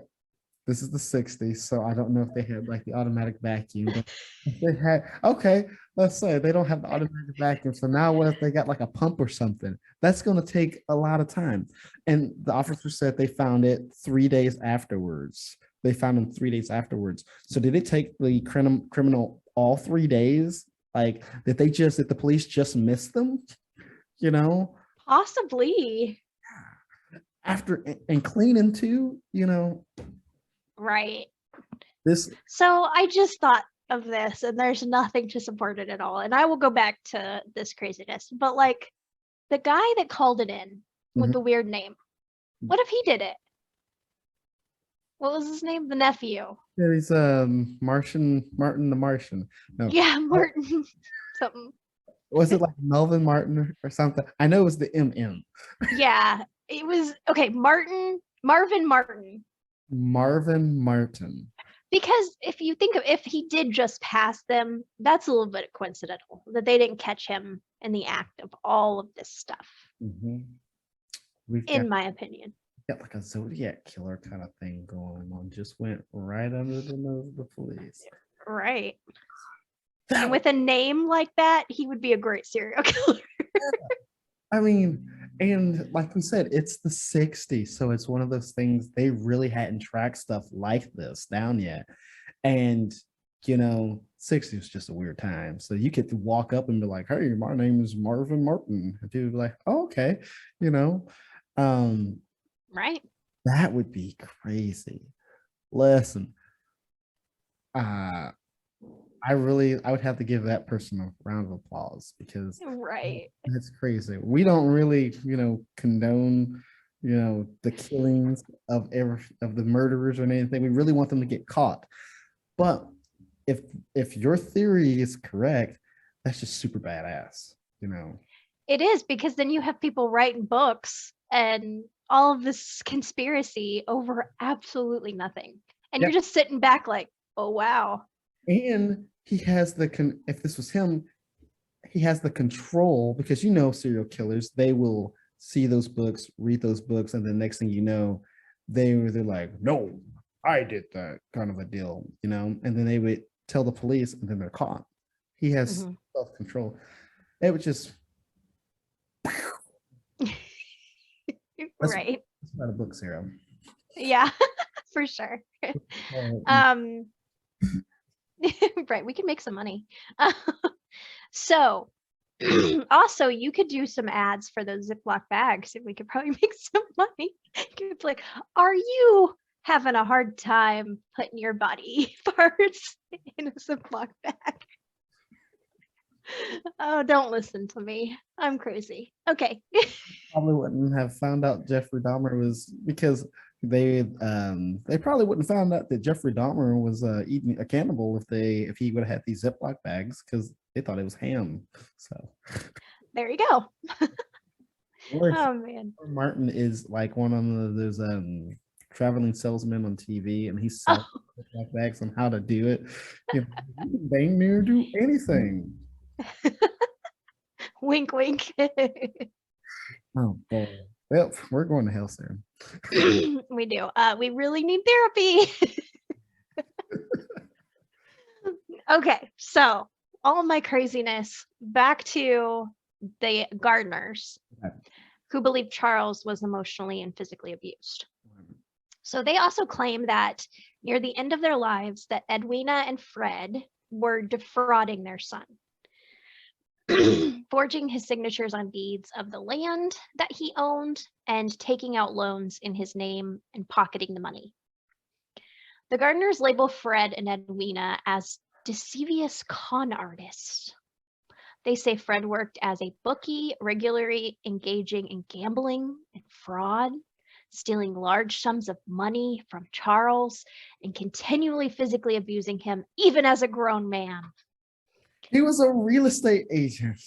This is the 60s, so I don't know if they had like the automatic vacuum, but if they had okay, let's say they don't have the automatic vacuum. So now what if they got like a pump or something? That's gonna take a lot of time. And the officer said they found it 3 days afterwards. They found him 3 days afterwards. So did it take the criminal all 3 days? Like, did the police just miss them? You know,
Possibly.
after and cleaning too,
Right.
this
So I just thought of this, and there's nothing to support it at all. And I will go back to this craziness. But like the guy that called it in with
Mhm.
the weird name, what if he did it? What was his name? The nephew.
Yeah, he's Martin the Martian. No,
Yeah, Martin. Something.
was it like Melvin Martin or something? I know it was the MM.
Yeah. It was okay, Marvin Martin.
Marvin Martin.
Because if he did just pass them, that's a little bit coincidental that they didn't catch him in the act of all of this stuff,
Mhm. We've
in my opinion.
got like a Zodiac killer kind of thing going on. Just went right under the nose of the police.
Right.
That
And with a name like that, he would be a great serial killer.
I mean, and like we said, it's the 60s, so it's one of those things they really hadn't tracked stuff like this down yet. And 60 was just a weird time. So you could walk up and be like, hey, my name is Marvin Martin. And people would be like, oh, okay, um,
Right.
that would be crazy. Listen, I would have to give that person a round of applause because
Right.
that's crazy. We don't really, condone, the killings of the murderers or anything. We really want them to get caught. But if your theory is correct, that's just super badass,
It is, because then you have people writing books and all of this conspiracy over absolutely nothing. And
Yep.
you're just sitting back like, oh wow.
And he has if this was him, he has the control because serial killers, they will see those books, read those books, and the next thing you know, they're like, no, I did that kind of a deal, and then they would tell the police and then they're caught. He has
Mhm.
self-control. It was just
Right.
let's write a book, Sarah.
Yeah, for sure.
Um,
Right, we can make some money. So also you could do some ads for those Ziploc bags and we could probably make some money. It's like, are you having a hard time putting your body parts in a Ziploc bag? Oh, don't listen to me. I'm crazy. Okay.
probably wouldn't have found out Jeffrey Dahmer was because they probably wouldn't found out that Jeffrey Dahmer was eating a cannibal if he would have had these Ziploc bags because they thought it was ham. So
There you go.
or if
Oh man.
Martin is like one of those traveling salesmen on TV and he's selling Ziploc bags on how to do it. You can dang near do anything.
Wink wink.
Oh boy. Well, we're going to hell soon.
We do. We really need therapy. Okay, so all of my craziness back to the Gardners
Okay.
who believe Charles was emotionally and physically abused. So they also claim that near the end of their lives that Edwina and Fred were defrauding their son, forging his signatures on deeds of the land that he owned and taking out loans in his name and pocketing the money. The Gardners label Fred and Edwina as deceivious con artists. They say Fred worked as a bookie, regularly engaging in gambling and fraud, stealing large sums of money from Charles, and continually physically abusing him, even as a grown man.
He was a real estate agent.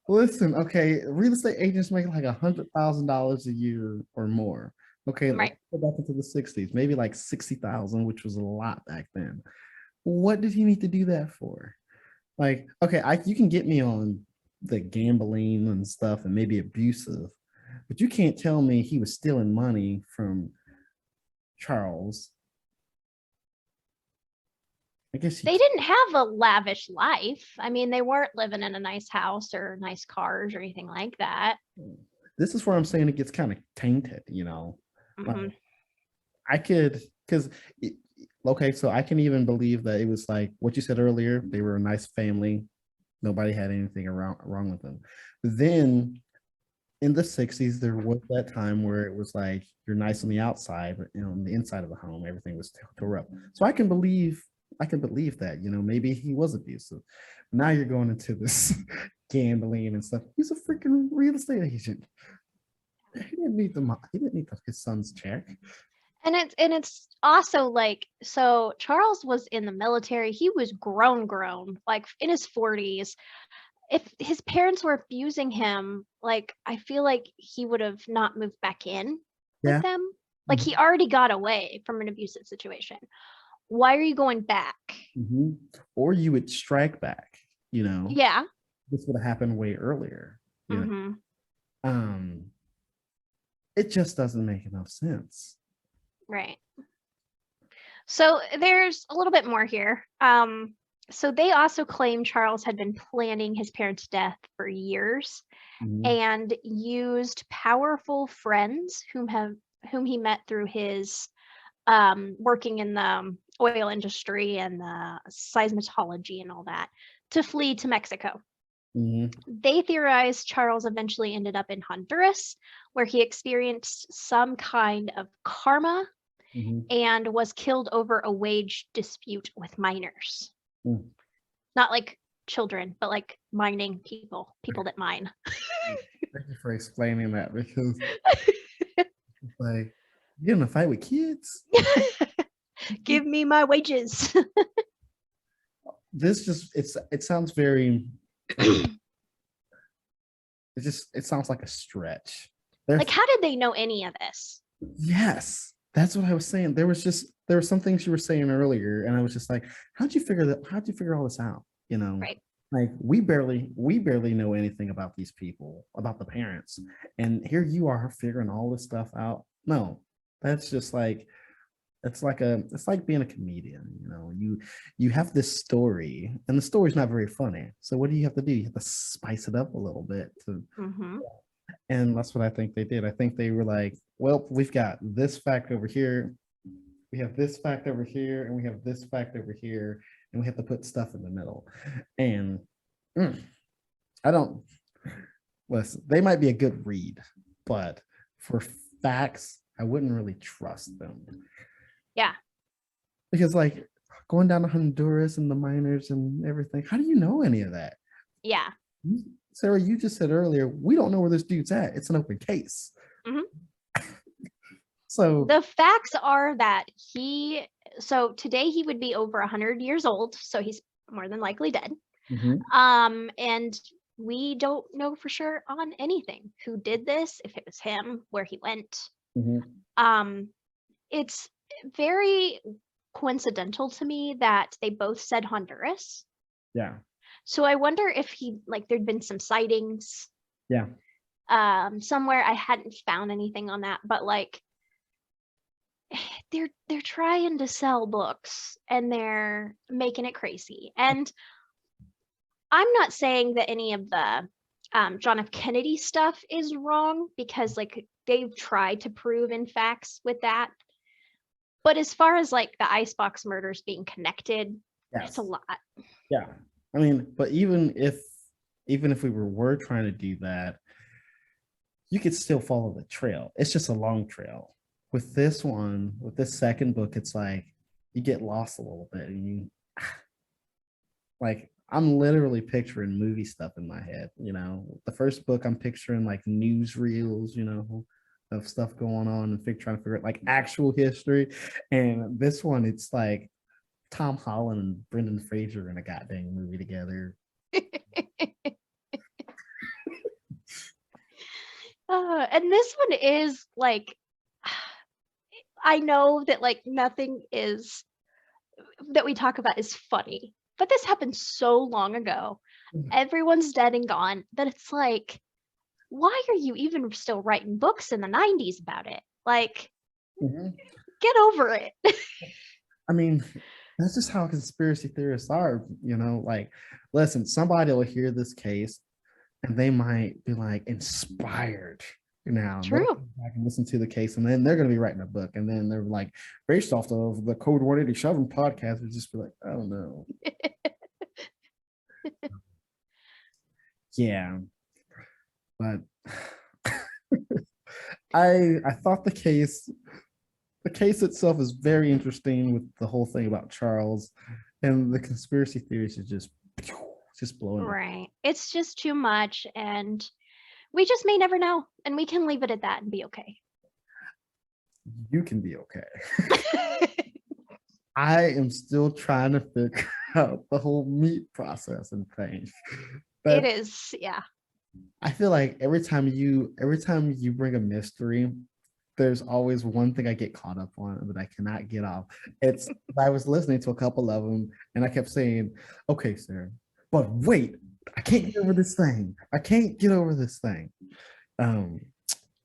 Listen, okay, real estate agents make like $100,000 a year or more. Okay,
Right.
let's go back into the 60s, maybe like 60,000, which was a lot back then. What did he need to do that for? Like, okay, you can get me on the gambling and stuff and maybe abusive, but you can't tell me he was stealing money from Charles. I guess
They didn't have a lavish life. I mean, they weren't living in a nice house or nice cars or anything like that.
This is where I'm saying it gets kind of tainted,
Mhm.
I could, because, okay, so I can even believe that it was like what you said earlier. They were a nice family. Nobody had anything wrong with them. But then in the 60s, there was that time where it was like you're nice on the outside, but on the inside of the home, everything was tore up. So I can believe that, maybe he was abusive. Now you're going into this gambling and stuff. He's a freaking real estate agent. He didn't need his son's check.
And it's also like, so Charles was in the military. He was grown, like in his 40s. If his parents were abusing him, like I feel like he would have not moved back in
Yeah.
with them. Like he already got away from an abusive situation. Why are you going back?
Or you would strike back,
Yeah.
This would have happened way earlier.
Mhm.
It just doesn't make enough sense.
Right. So there's a little bit more here. So they also claim Charles had been planning his parents' death for years and used powerful friends whom he met through his working in the oil industry and the seismology and all that to flee to Mexico. They theorized Charles eventually ended up in Honduras, where he experienced some kind of karma and was killed over a wage dispute with miners. Not like children, but like mining people that mine.
Thank you for explaining that, because it's like, you're in a fight with kids?
Give me my wages.
This it sounds very it sounds like a stretch.
Like, how did they know any of this?
Yes, that's what I was saying. There were some things you were saying earlier, and I was just like, how'd you figure all this out?
Right.
Like we barely know anything about these people, about the parents, and here you are figuring all this stuff out. No, that's just like, it's like being a comedian. You have this story, and the story's not very funny. So what do you have to do? You have to spice it up a little bit and that's what I think they did. I think they were like, well, we've got this fact over here, we have this fact over here, and we have this fact over here, and we have to put stuff in the middle. And I don't listen, they might be a good read, but for facts, I wouldn't really trust them.
Yeah.
Because like going down to Honduras and the miners and everything, how do you know any of that?
Yeah.
Sarah, you just said earlier, we don't know where this dude's at. It's an open case. So
the facts are that today he would be over 100 years old, so he's more than likely dead. And we don't know for sure on anything who did this, if it was him, where he went. It's very coincidental to me that they both said Honduras.
Yeah.
So I wonder if there'd been some sightings.
Yeah.
Somewhere. I hadn't found anything on that, but like they're trying to sell books and they're making it crazy. And I'm not saying that any of the John F. Kennedy stuff is wrong, because like they've tried to prove in facts with that. But as far as like the icebox murders being connected, it's a lot.
Yeah. I mean, but even if we were trying to do that, you could still follow the trail. It's just a long trail. With this second book, it's like you get lost a little bit, and like I'm literally picturing movie stuff in my head. The first book I'm picturing like newsreels, of stuff going on and trying to figure out like actual history. And this one, it's like Tom Holland and Brendan Fraser in a goddamn movie together.
And this one is like, I know that like nothing is that we talk about is funny, but this happened so long ago. everyone's dead and gone. That it's like, why are you even still writing books in the 90s about it? Like,
Mhm.
get over it.
I mean, that's just how conspiracy theorists are, like, listen, somebody will hear this case and they might be like inspired. Now they'll
True.
come back and listen to the case, and then they're going to be writing a book, and then they're like, based off of the Code 187 podcast, would just be like, I don't know. Yeah, but I thought the case itself is very interesting with the whole thing about Charles, and the conspiracy theories is just blowing up.
Right. It's just too much, and we just may never know, and we can leave it at that and be okay.
You can be okay. I am still trying to figure out the whole meat process and thing.
It is, yeah.
I feel like every time you bring a mystery, there's always one thing I get caught up on that I cannot get off. It's I was listening to a couple of them and I kept saying, okay, sir, but wait, I can't get over this thing. I can't get over this thing.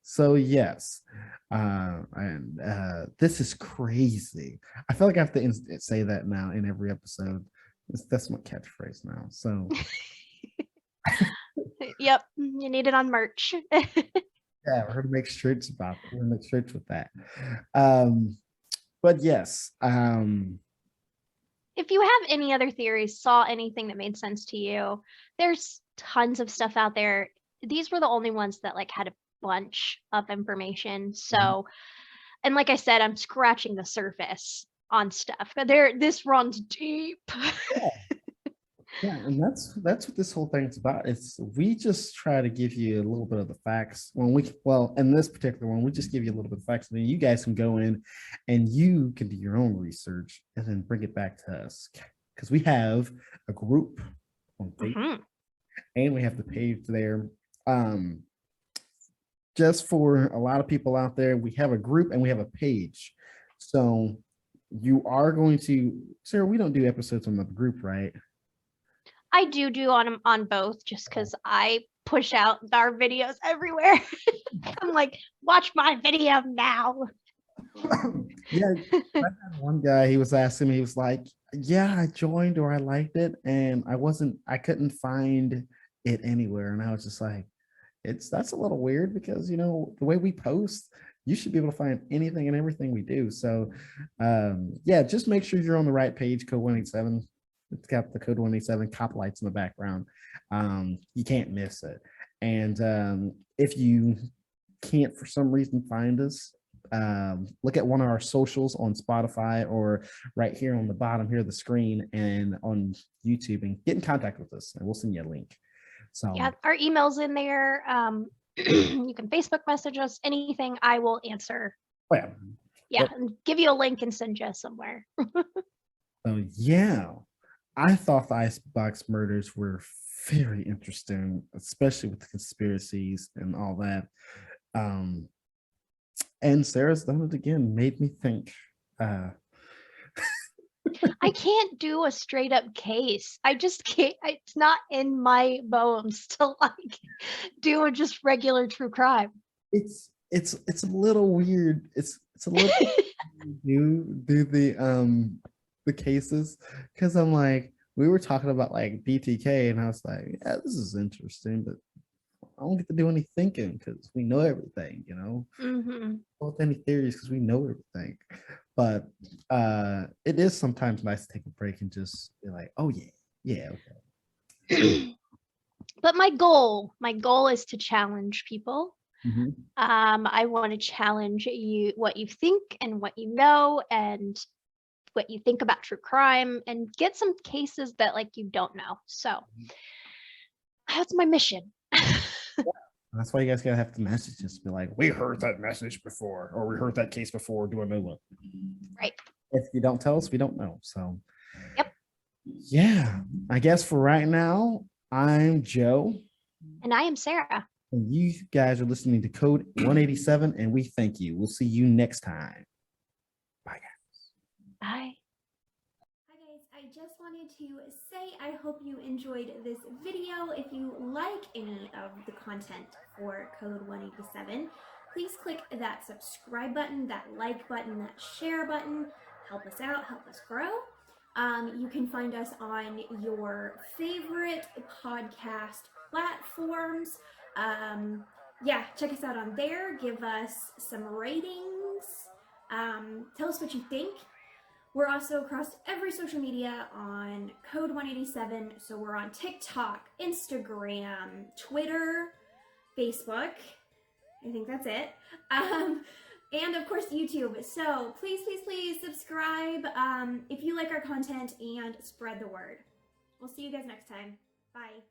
So yes. And this is crazy. I feel like I have to say that now in every episode. That's my catchphrase now. So
Yep, you need it on merch.
yeah, we're gonna make shirts about it. We're gonna make shirts with that. But yes,
If you have any other theories, saw anything that made sense to you, there's tons of stuff out there. These were the only ones that like had a bunch of information. So, and like I said, I'm scratching the surface on stuff. But this runs deep.
yeah, and that's what this whole thing's about. It's we just try to give you a little bit of the facts. In this particular one, we just give you a little bit of facts, and then you guys can go in and you can do your own research and then bring it back to us. Because we have a group on Facebook and we have the page there. Just for a lot of people out there, we have a group and we have a page. So you are going to, Sarah, we don't do episodes on the group, right?
I do on both just because I push out our videos everywhere. I'm like, watch my video now.
Yeah, I had one guy, he was asking me, he was like, yeah, I joined or I liked it and I couldn't find it anywhere. And I was just like, that's a little weird because the way we post, you should be able to find anything and everything we do. So yeah, just make sure you're on the right page, Code 187. It's got the Code 187 cop lights in the background. You can't miss it. And if you can't for some reason find us, look at one of our socials on Spotify or right here on the bottom here of the screen and on YouTube and get in contact with us and we'll send you a link. So
yeah, our email's in there. You can Facebook message us, anything. I will answer.
yeah.
Yeah, and give you a link and send you somewhere.
So yeah, I thought the Icebox murders were very interesting, especially with the conspiracies and all that. And Sarah's done it again, made me think.
I can't do a straight up case. I just can't. It's not in my bones to like do a just regular true crime.
It's a little weird. It's a little do the cases because I'm like we were talking about like BTK and I was like, yeah, this is interesting, but I don't get to do any thinking because we know everything, Both any theories because we know everything. But it is sometimes nice to take a break and just be like, oh yeah, okay.
But my goal is to challenge people.
Mhm.
I want to challenge you, what you think and what you know and what you think about true crime and get some cases that like you don't know. So that's my mission.
That's why you guys gotta have the messages be like, we heard that message before, or we heard that case before, do a new one.
Right.
If you don't tell us, we don't know. So
Yep.
Yeah, I guess for right now, I'm Joe.
And I am Sarah.
And you guys are listening to Code 187, and we thank you. We'll see you next time. Bye, guys.
Bye.
Hi guys, I just wanted to say I hope you enjoyed this video. If you like any of the content for Code 187, please click that subscribe button, that like button, that share button. Help us out, help us grow. You can find us on your favorite podcast platforms. Yeah, check us out on there. Give us some ratings. Tell us what you think. We're also across every social media on Code 187. So we're on TikTok, Instagram, Twitter, Facebook. I think that's it. And of course, YouTube. So please, please, please subscribe if you like our content and spread the word. We'll see you guys next time. Bye.